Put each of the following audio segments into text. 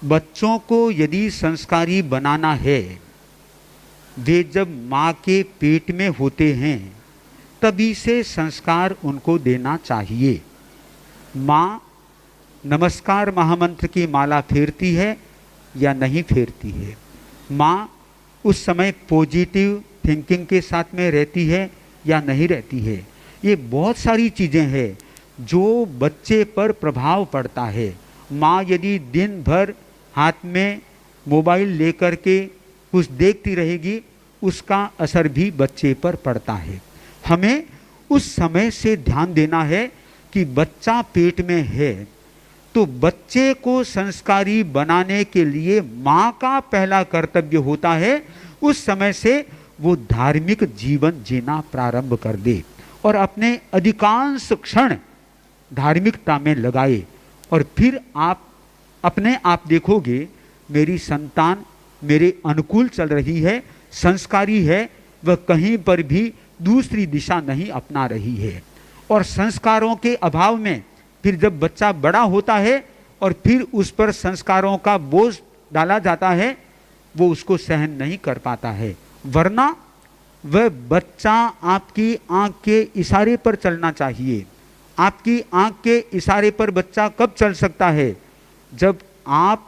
बच्चों को यदि संस्कारी बनाना है, वे जब माँ के पेट में होते हैं तभी से संस्कार उनको देना चाहिए। माँ नमस्कार महामंत्र की माला फेरती है या नहीं फेरती है, माँ उस समय पॉजिटिव थिंकिंग के साथ में रहती है या नहीं रहती है, ये बहुत सारी चीज़ें हैं जो बच्चे पर प्रभाव पड़ता है। माँ यदि दिन भर हाथ में मोबाइल लेकर के कुछ देखती रहेगी, उसका असर भी बच्चे पर पड़ता है। हमें उस समय से ध्यान देना है कि बच्चा पेट में है, तो बच्चे को संस्कारी बनाने के लिए माँ का पहला कर्तव्य होता है उस समय से वो धार्मिक जीवन जीना प्रारंभ कर दे और अपने अधिकांश क्षण धार्मिकता में लगाए। और फिर आप अपने आप देखोगे, मेरी संतान मेरे अनुकूल चल रही है, संस्कारी है, वह कहीं पर भी दूसरी दिशा नहीं अपना रही है। और संस्कारों के अभाव में फिर जब बच्चा बड़ा होता है और फिर उस पर संस्कारों का बोझ डाला जाता है, वो उसको सहन नहीं कर पाता है। वरना वह बच्चा आपकी आंख के इशारे पर चलना चाहिए। आपकी आंख के इशारे पर बच्चा कब चल सकता है? जब आप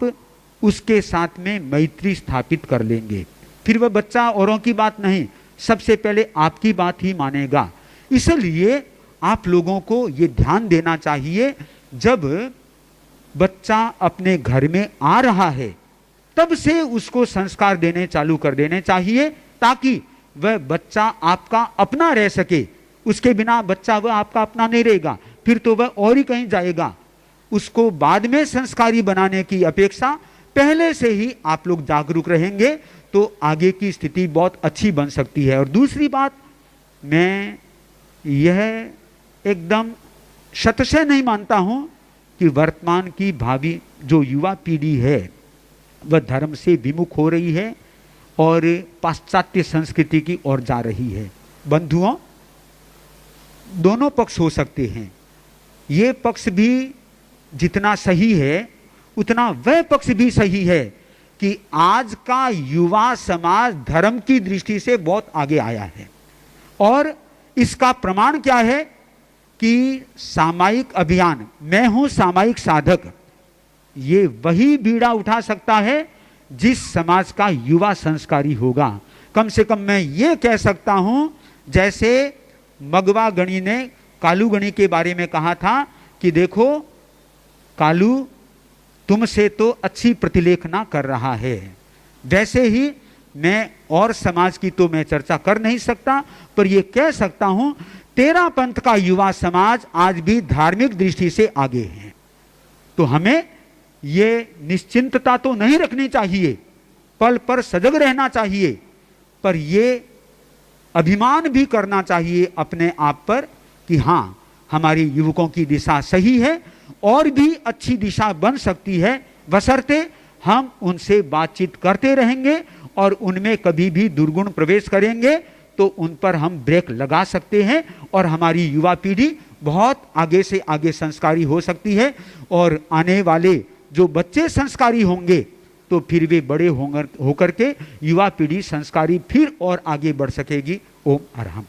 उसके साथ में मैत्री स्थापित कर लेंगे। फिर वह बच्चा औरों की बात नहीं, सबसे पहले आपकी बात ही मानेगा। इसलिए आप लोगों को ये ध्यान देना चाहिए, जब बच्चा अपने घर में आ रहा है तब से उसको संस्कार देने चालू कर देने चाहिए, ताकि वह बच्चा आपका अपना रह सके। उसके बिना बच्चा वह आपका अपना नहीं रहेगा, फिर तो वह और ही कहीं जाएगा। उसको बाद में संस्कारी बनाने की अपेक्षा पहले से ही आप लोग जागरूक रहेंगे तो आगे की स्थिति बहुत अच्छी बन सकती है। और दूसरी बात, मैं यह एकदम शतशः नहीं मानता हूं कि वर्तमान की भावी जो युवा पीढ़ी है वह धर्म से विमुख हो रही है और पाश्चात्य संस्कृति की ओर जा रही है। बंधुओं, दोनों पक्ष हो सकते हैं। ये पक्ष भी जितना सही है उतना वह पक्ष भी सही है कि आज का युवा समाज धर्म की दृष्टि से बहुत आगे आया है। और इसका प्रमाण क्या है कि सामायिक अभियान, मैं हूं सामायिक साधक, ये वही बीड़ा उठा सकता है जिस समाज का युवा संस्कारी होगा। कम से कम मैं ये कह सकता हूं, जैसे मगवा गणी ने कालू गणी के बारे में कहा था कि देखो कालू तुमसे तो अच्छी प्रतिलेखना कर रहा है, वैसे ही मैं और समाज की तो मैं चर्चा कर नहीं सकता, पर यह कह सकता हूं तेरा पंथ का युवा समाज आज भी धार्मिक दृष्टि से आगे है। तो हमें ये निश्चिंतता तो नहीं रखनी चाहिए, पल पर सजग रहना चाहिए, पर ये अभिमान भी करना चाहिए अपने आप पर कि हाँ, हमारी युवकों की दिशा सही है और भी अच्छी दिशा बन सकती है, बशर्ते हम उनसे बातचीत करते रहेंगे और उनमें कभी भी दुर्गुण प्रवेश करेंगे तो उन पर हम ब्रेक लगा सकते हैं और हमारी युवा पीढ़ी बहुत आगे से आगे संस्कारी हो सकती है। और आने वाले जो बच्चे संस्कारी होंगे तो फिर वे बड़े होकर के युवा पीढ़ी संस्कारी फिर और आगे बढ़ सकेगी। ओम अरहम।